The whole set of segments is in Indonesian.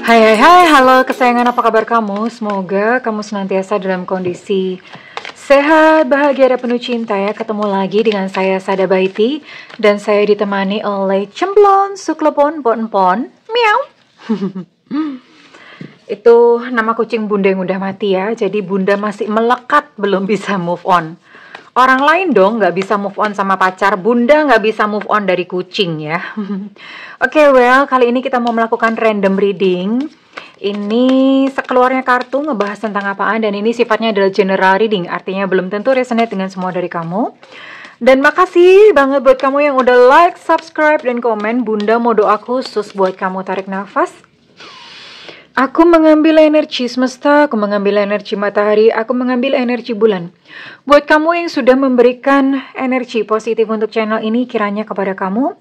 Hai hai hai, halo kesayangan, apa kabar kamu? Semoga kamu senantiasa dalam kondisi sehat, bahagia, dan penuh cinta ya. Ketemu lagi dengan saya Sada Baiti, dan saya ditemani oleh Cemplon, Suklepon, Ponpon, Miau. Itu nama kucing bunda yang udah mati ya, jadi bunda masih melekat, belum bisa move on. Orang lain dong nggak bisa move on sama pacar, bunda nggak bisa move on dari kucing ya. Oke, well, kali ini kita mau melakukan random reading. Ini sekeluarnya kartu ngebahas tentang apaan, dan ini sifatnya adalah general reading, artinya belum tentu resonate dengan semua dari kamu. Dan makasih banget buat kamu yang udah like, subscribe, dan komen. Bunda mau doa khusus buat kamu. Tarik nafas. Aku mengambil energi semesta, aku mengambil energi matahari, aku mengambil energi bulan. Buat kamu yang sudah memberikan energi positif untuk channel ini, kiranya kepada kamu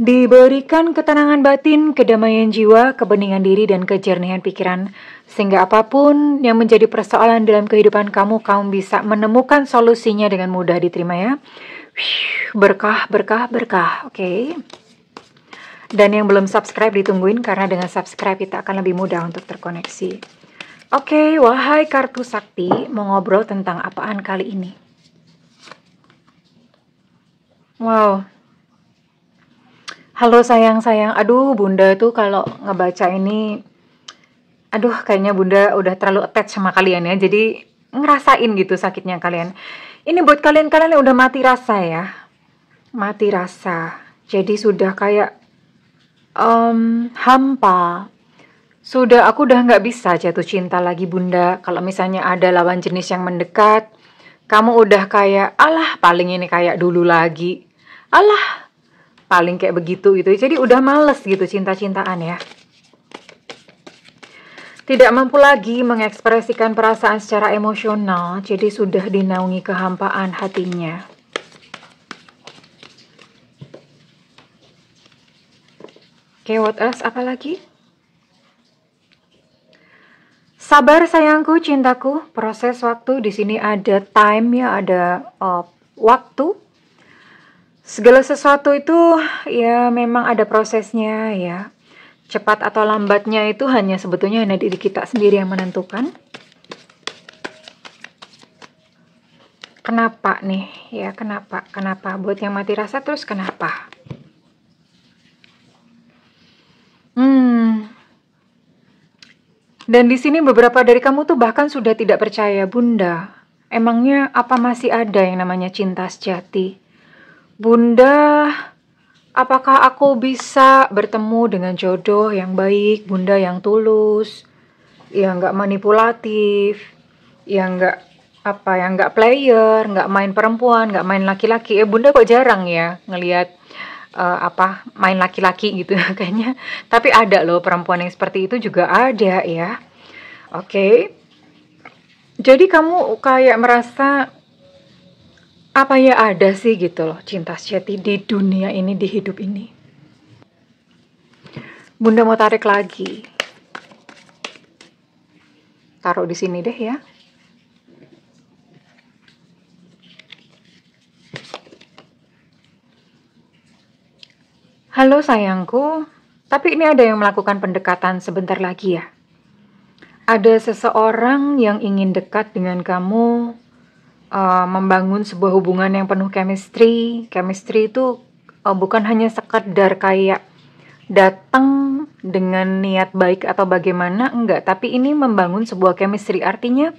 diberikan ketenangan batin, kedamaian jiwa, kebeningan diri, dan kejernihan pikiran. Sehingga apapun yang menjadi persoalan dalam kehidupan kamu, kamu bisa menemukan solusinya dengan mudah diterima ya. Berkah, berkah, berkah. Oke. Dan yang belum subscribe ditungguin, karena dengan subscribe kita akan lebih mudah untuk terkoneksi. Oke, wahai kartu sakti, mau ngobrol tentang apaan kali ini? Wow. Halo sayang-sayang, aduh bunda tuh kalau ngebaca ini, aduh kayaknya bunda udah terlalu attach sama kalian ya, jadi ngerasain gitu sakitnya kalian. Ini buat kalian-kalian yang udah mati rasa ya, mati rasa, jadi sudah kayak hampa. Aku udah nggak bisa jatuh cinta lagi bunda. Kalau misalnya ada lawan jenis yang mendekat, kamu udah kayak, alah paling ini kayak dulu lagi. Alah, paling kayak begitu gitu. Jadi udah males gitu cinta-cintaan ya. Tidak mampu lagi mengekspresikan perasaan secara emosional, jadi sudah dinaungi kehampaan hatinya. Oke, what else? Apa lagi? Sabar sayangku, cintaku. Proses waktu di sini ada time ya, ada waktu. Segala sesuatu itu ya memang ada prosesnya ya. Cepat atau lambatnya itu sebetulnya hanya diri kita sendiri yang menentukan. Kenapa nih? Ya kenapa? Kenapa? Buat yang mati rasa terus kenapa? Dan di sini beberapa dari kamu tuh bahkan sudah tidak percaya, bunda. Emangnya apa masih ada yang namanya cinta sejati? Bunda, apakah aku bisa bertemu dengan jodoh yang baik, bunda, yang tulus, yang nggak manipulatif, yang nggak player, nggak main perempuan, nggak main laki-laki? Bunda kok jarang ya ngelihat main laki-laki gitu kayaknya. Tapi ada loh perempuan yang seperti itu juga ada ya. Oke. Jadi kamu kayak merasa apa ya ada sih gitu loh cinta sejati di dunia ini, di hidup ini. Bunda mau tarik lagi. Taruh di sini deh ya. Halo sayangku, tapi ini ada yang melakukan pendekatan sebentar lagi ya. Ada seseorang yang ingin dekat dengan kamu, membangun sebuah hubungan yang penuh chemistry. Chemistry itu bukan hanya sekedar kayak datang dengan niat baik atau bagaimana, enggak. Tapi ini membangun sebuah chemistry, artinya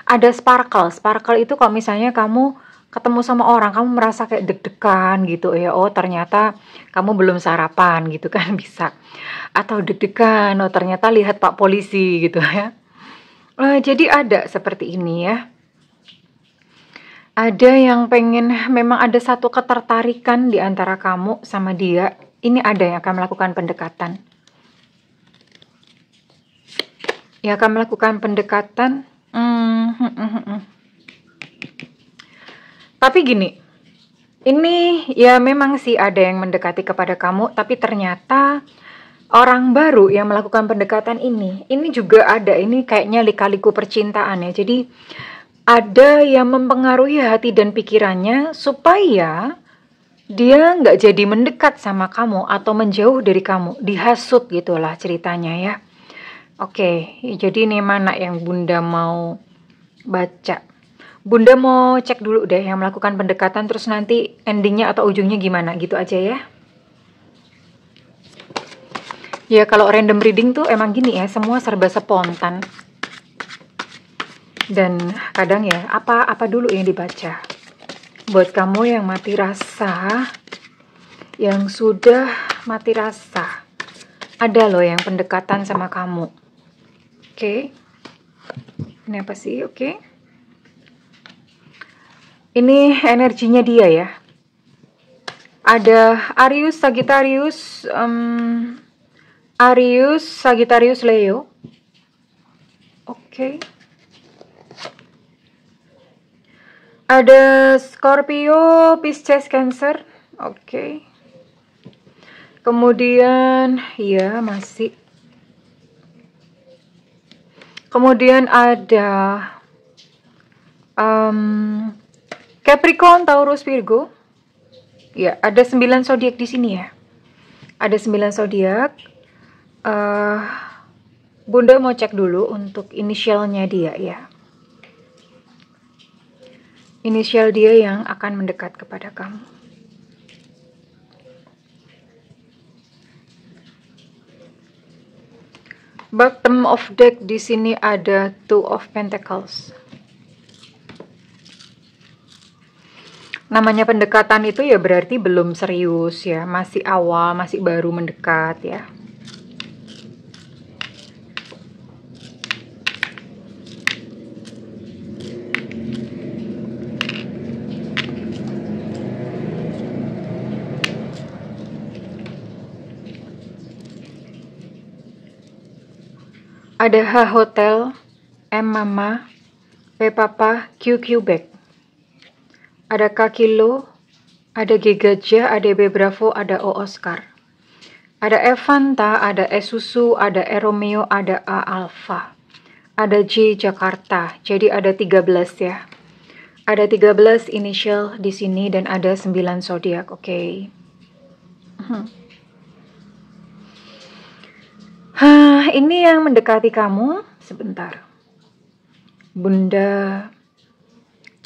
ada sparkle. Sparkle itu kalau misalnya kamu ketemu sama orang, kamu merasa kayak deg-degan gitu ya. Oh ternyata kamu belum sarapan gitu kan, bisa. Atau deg-degan, oh ternyata lihat Pak Polisi gitu ya. Jadi ada seperti ini ya. Ada yang pengen, memang ada satu ketertarikan di antara kamu sama dia. Ini ada yang akan melakukan pendekatan. Ya akan melakukan pendekatan. Tapi gini, ini ya memang sih ada yang mendekati kepada kamu, tapi ternyata orang baru yang melakukan pendekatan ini juga ada, ini kayaknya lika-liku percintaan ya. Jadi ada yang mempengaruhi hati dan pikirannya supaya dia nggak jadi mendekat sama kamu atau menjauh dari kamu, dihasut gitulah ceritanya ya. Oke, jadi ini mana yang Bunda mau baca? Bunda mau cek dulu deh yang melakukan pendekatan, terus nanti endingnya atau ujungnya gimana, gitu aja ya. Ya kalau random reading tuh emang gini ya, semua serba spontan. Dan kadang ya, apa dulu yang dibaca. Buat kamu yang mati rasa, yang sudah mati rasa, ada loh yang pendekatan sama kamu. Oke. Ini apa sih? Oke. Ini energinya dia ya. Ada Aries, Sagittarius, Aries, Sagittarius, Leo. Oke. Ada Scorpio, Pisces, Cancer. Oke. Kemudian, ya masih. Kemudian ada Capricorn, Taurus, Virgo. Ya, ada 9 zodiak di sini ya. Ada 9 zodiak. Bunda mau cek dulu untuk inisialnya dia ya. Inisial dia yang akan mendekat kepada kamu. Bottom of deck di sini ada Two of Pentacles. Namanya pendekatan itu ya berarti belum serius ya, masih awal, masih baru mendekat ya. Ada H Hotel, M Mama, P Papa, QQ Bag. Ada K Kilo, ada G Gajah, ada B Bravo, ada O Oscar. Ada Evanta, ada E Susu, ada E Romeo, ada A Alpha. Ada J Jakarta, jadi ada 13 ya. Ada 13 inisial di sini dan ada 9 zodiak, oke. Ini yang mendekati kamu, sebentar. Bunda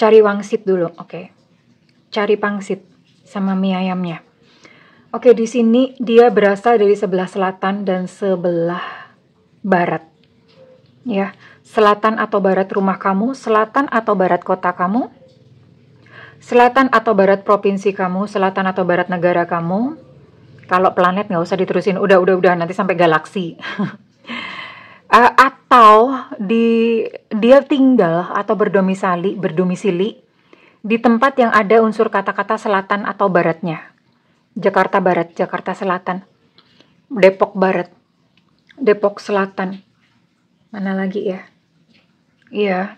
cari wangsit dulu, oke. Cari pangsit sama mie ayamnya. Oke, di sini dia berasal dari sebelah selatan dan sebelah barat. Ya, selatan atau barat rumah kamu, selatan atau barat kota kamu, selatan atau barat provinsi kamu, selatan atau barat negara kamu. Kalau planet nggak usah diterusin, udah nanti sampai galaksi. Atau dia tinggal atau berdomisili di tempat yang ada unsur kata-kata selatan atau baratnya. Jakarta Barat, Jakarta Selatan, Depok Barat, Depok Selatan. Mana lagi ya? Iya,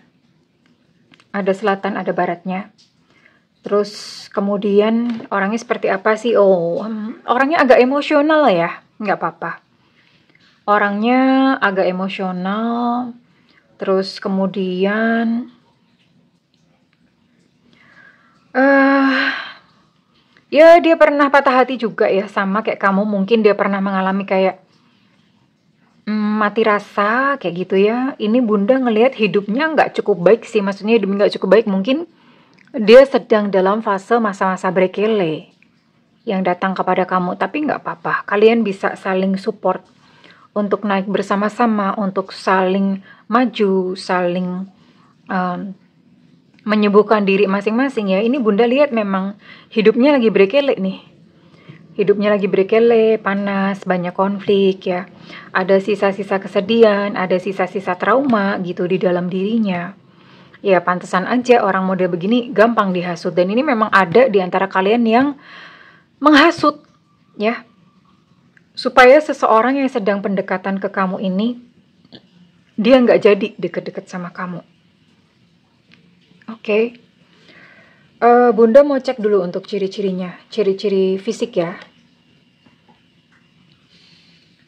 ada selatan, ada baratnya. Terus kemudian orangnya seperti apa sih? Oh, orangnya agak emosional ya, nggak apa-apa. Orangnya agak emosional. Terus kemudian ya dia pernah patah hati juga ya, sama kayak kamu. Mungkin dia pernah mengalami kayak mati rasa kayak gitu ya. Ini Bunda ngelihat hidupnya nggak cukup baik sih, maksudnya hidupnya nggak cukup baik. Mungkin dia sedang dalam fase masa-masa brekele yang datang kepada kamu, tapi nggak apa-apa. Kalian bisa saling support untuk naik bersama-sama, untuk saling maju, saling menyembuhkan diri masing-masing ya. Ini Bunda lihat memang hidupnya lagi brekele nih. Hidupnya lagi brekele, panas, banyak konflik ya. Ada sisa-sisa kesedihan, ada sisa-sisa trauma gitu di dalam dirinya. Ya pantesan aja orang model begini gampang dihasut. Dan ini memang ada di antara kalian yang menghasut ya. Supaya seseorang yang sedang pendekatan ke kamu ini, dia nggak jadi deket-deket sama kamu. Oke. Bunda mau cek dulu untuk ciri-cirinya, ciri-ciri fisik ya.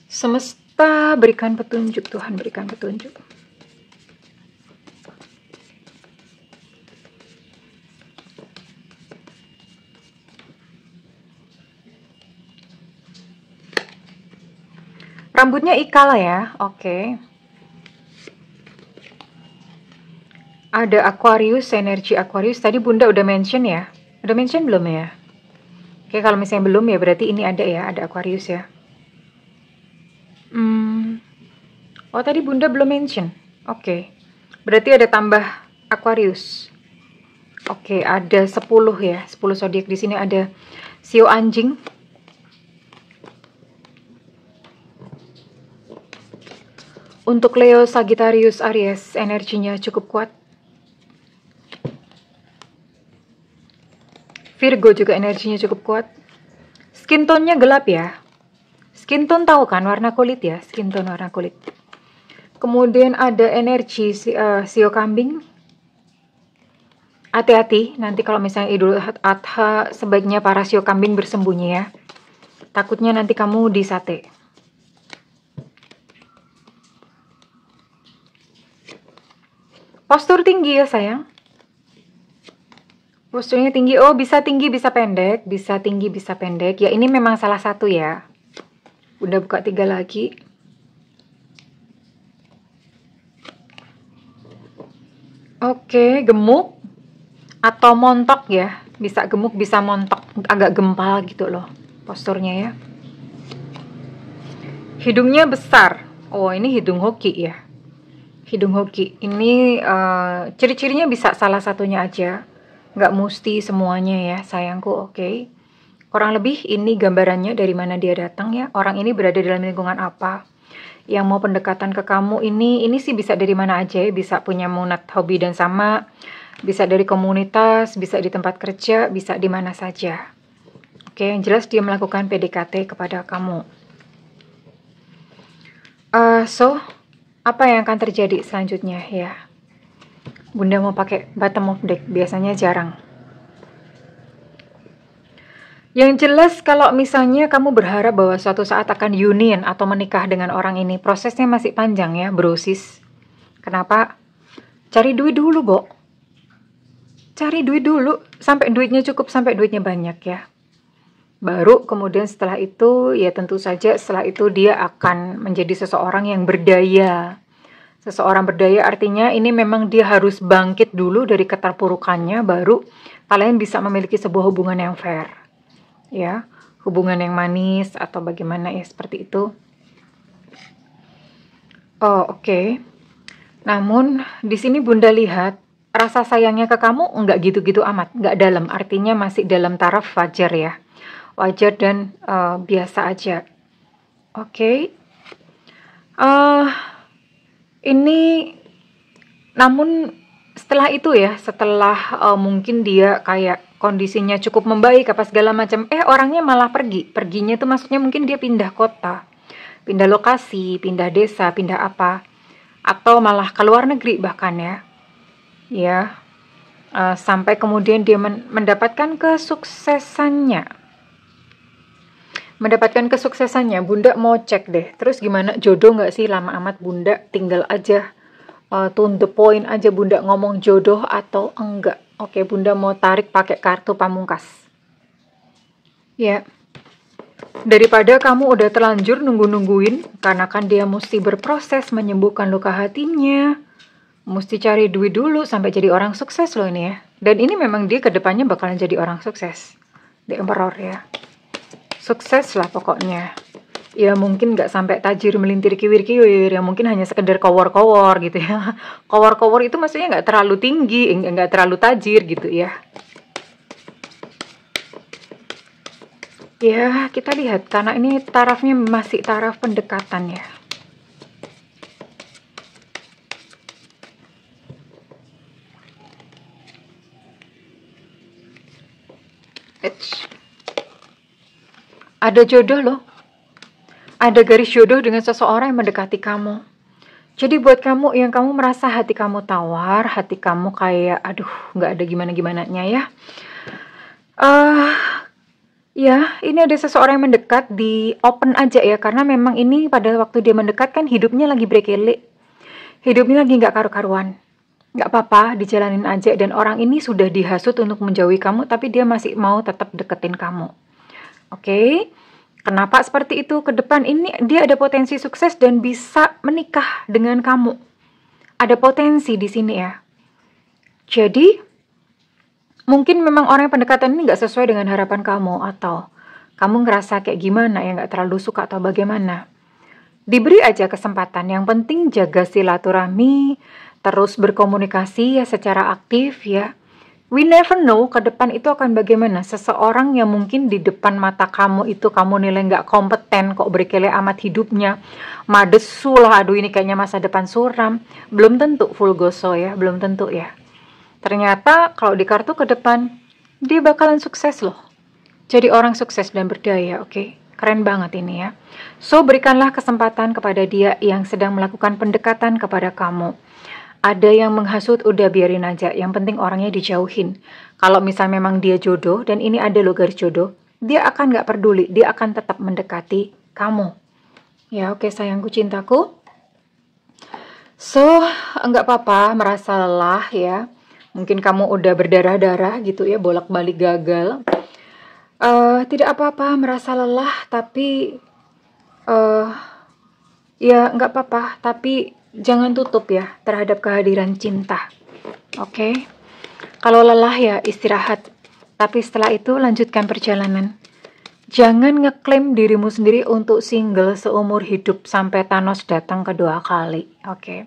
Semesta berikan petunjuk, Tuhan berikan petunjuk. Rambutnya ikal ya, oke. Ada Aquarius, energi Aquarius. Tadi Bunda udah mention ya? Udah mention belum ya? Oke, kalau misalnya belum ya berarti ini ada ya, ada Aquarius ya. Oh, tadi Bunda belum mention. Oke. Berarti ada tambah Aquarius. Oke, ada 10 ya. 10 zodiak di sini ada Sio anjing. Untuk Leo, Sagittarius, Aries, energinya cukup kuat. Virgo juga energinya cukup kuat. Skin tone-nya gelap ya. Skin tone tahu kan warna kulit ya, skin tone warna kulit. Kemudian ada energi Sio kambing. Hati-hati, nanti kalau misalnya Idul Adha sebaiknya para Sio kambing bersembunyi ya. Takutnya nanti kamu disate. Postur tinggi ya sayang. Posturnya tinggi, oh bisa tinggi bisa pendek, bisa tinggi bisa pendek. Ya ini memang salah satu ya. Udah buka 3 lagi. Oke, gemuk atau montok ya. Bisa gemuk bisa montok, agak gempal gitu loh posturnya ya. Hidungnya besar. Oh ini hidung hoki ya. Hidung hoki. Ini ciri-cirinya bisa salah satunya aja. Nggak mesti semuanya ya sayangku, oke. Kurang lebih ini gambarannya dari mana dia datang ya. Orang ini berada dalam lingkungan apa. Yang mau pendekatan ke kamu ini sih bisa dari mana aja ya. Bisa punya minat hobi dan sama. Bisa dari komunitas, bisa di tempat kerja, bisa di mana saja. Oke, yang jelas dia melakukan PDKT kepada kamu. So, apa yang akan terjadi selanjutnya ya? Bunda mau pakai bottom of deck, biasanya jarang. Yang jelas kalau misalnya kamu berharap bahwa suatu saat akan union atau menikah dengan orang ini, prosesnya masih panjang ya, brosis. Kenapa? Cari duit dulu, Bo. Cari duit dulu, sampai duitnya cukup, sampai duitnya banyak ya. Baru kemudian setelah itu, ya tentu saja setelah itu dia akan menjadi seseorang yang berdaya. Seseorang berdaya artinya ini memang dia harus bangkit dulu dari keterpurukannya, baru kalian bisa memiliki sebuah hubungan yang fair. Ya, hubungan yang manis atau bagaimana ya, seperti itu. Oh, oke. Namun di sini Bunda lihat rasa sayangnya ke kamu nggak gitu-gitu amat, nggak dalam, artinya masih dalam taraf wajar ya. Wajar dan biasa aja. Oke. Ini namun setelah itu ya, setelah mungkin dia kayak kondisinya cukup membaik apa segala macam, orangnya malah pergi. Perginya itu maksudnya mungkin dia pindah kota, pindah lokasi, pindah desa, pindah apa, atau malah ke luar negeri bahkan ya. Ya, sampai kemudian dia mendapatkan kesuksesannya. Bunda mau cek deh. Terus gimana, jodoh nggak sih? Lama amat Bunda, tinggal aja to the point aja Bunda ngomong jodoh atau enggak. Oke, Bunda mau tarik pakai kartu pamungkas. Ya, daripada kamu udah terlanjur nungguin, karena kan dia mesti berproses menyembuhkan luka hatinya. Mesti cari duit dulu sampai jadi orang sukses loh ini ya. Dan ini memang dia kedepannya bakalan jadi orang sukses. The Emperor ya. Sukses lah pokoknya. Ya mungkin nggak sampai tajir melintir kiwir-kiwir, ya mungkin hanya sekedar kowor-kowor gitu ya. Kowor-kowor itu maksudnya nggak terlalu tinggi, nggak terlalu tajir gitu ya. Ya kita lihat, karena ini tarafnya masih taraf pendekatan ya. Ada jodoh loh. Ada garis jodoh dengan seseorang yang mendekati kamu. Jadi buat kamu yang kamu merasa hati kamu tawar, hati kamu kayak aduh nggak ada gimana-gimananya ya. Ya ini ada seseorang yang mendekat, di open aja ya. Karena memang ini pada waktu dia mendekat kan hidupnya lagi brekele. Hidupnya lagi nggak karu-karuan. Nggak apa-apa, dijalanin aja. Dan orang ini sudah dihasut untuk menjauhi kamu, tapi dia masih mau tetap deketin kamu. Oke, kenapa seperti itu? Ke depan ini dia ada potensi sukses dan bisa menikah dengan kamu. Ada potensi di sini ya. Jadi, mungkin memang orang yang pendekatan ini nggak sesuai dengan harapan kamu, atau kamu ngerasa kayak gimana ya, nggak terlalu suka atau bagaimana. Diberi aja kesempatan, yang penting jaga silaturahmi, terus berkomunikasi ya secara aktif ya. We never know ke depan itu akan bagaimana. Seseorang yang mungkin di depan mata kamu itu kamu nilai nggak kompeten, kok berkele amat hidupnya, madesu lah, aduh ini kayaknya masa depan suram. Belum tentu full goso ya, belum tentu ya. Ternyata kalau di kartu ke depan, dia bakalan sukses loh. Jadi orang sukses dan berdaya, oke? Keren banget ini ya. So, berikanlah kesempatan kepada dia yang sedang melakukan pendekatan kepada kamu. Ada yang menghasut, udah biarin aja. Yang penting orangnya dijauhin. Kalau misal memang dia jodoh, dan ini ada loh garis jodoh, dia akan gak peduli. Dia akan tetap mendekati kamu. Ya oke sayangku, cintaku. So, nggak apa-apa merasa lelah ya. Mungkin kamu udah berdarah-darah gitu ya, bolak-balik gagal. Tidak apa-apa merasa lelah, tapi ya nggak apa-apa. Tapi jangan tutup ya terhadap kehadiran cinta. Oke? Kalau lelah ya istirahat. Tapi setelah itu lanjutkan perjalanan. Jangan ngeklaim dirimu sendiri untuk single seumur hidup sampai Thanos datang kedua kali. Oke?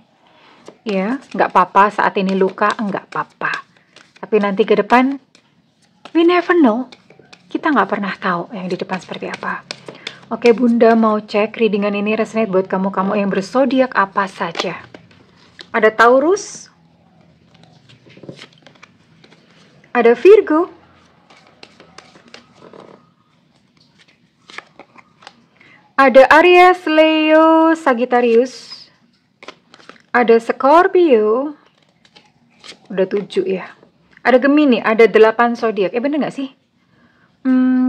Ya, nggak apa-apa saat ini luka, nggak apa-apa. Tapi nanti ke depan, we never know. Kita nggak pernah tahu yang di depan seperti apa. Oke Bunda, mau cek readingan ini resonate buat kamu-kamu yang berzodiak apa saja. Ada Taurus, ada Virgo, ada Aries, Leo, Sagittarius, ada Scorpio, udah 7 ya. Ada Gemini, ada 8 zodiak. Bener nggak sih?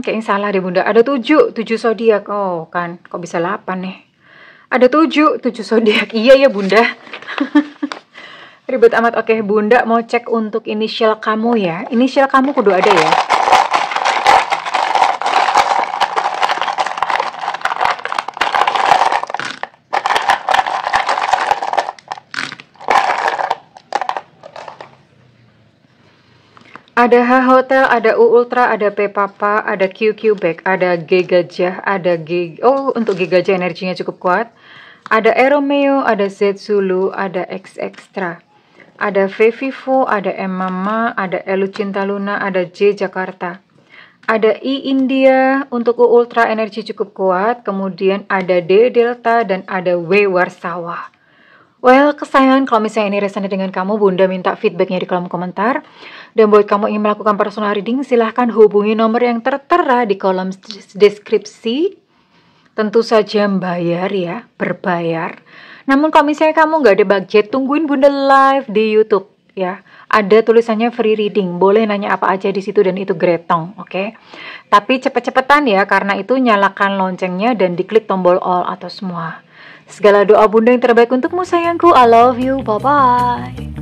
Kayaknya salah deh Bunda. Ada 7 zodiak. Oh kan, kok bisa 8 nih? Ada 7 zodiak. Iya ya Bunda. Ribet amat. Oke Bunda, mau cek untuk inisial kamu ya. Inisial kamu kudu ada ya. Ada H Hotel, ada U Ultra, ada P Papa, ada QQ Back, ada G Gajah, ada G... Oh, untuk G Gajah energinya cukup kuat. Ada E Romeo, ada Z Zulu, ada X Extra. Ada V Vivo, ada M Mama, ada Elu Cinta Luna, ada J Jakarta. Ada I India, untuk U Ultra energi cukup kuat. Kemudian ada D Delta, dan ada W Warsawa. Well, kesayangan, kalau misalnya ini resonate dengan kamu, Bunda minta feedbacknya di kolom komentar. Dan buat kamu ingin melakukan personal reading, silahkan hubungi nomor yang tertera di kolom deskripsi. Tentu saja bayar ya, berbayar. Namun kalau misalnya kamu nggak ada budget, tungguin Bunda live di YouTube ya. Ada tulisannya free reading, boleh nanya apa aja di situ dan itu gretong, oke? Tapi cepet-cepetan ya, karena itu nyalakan loncengnya dan diklik tombol all atau semua. Segala doa Bunda yang terbaik untukmu sayangku. I love you. Bye-bye.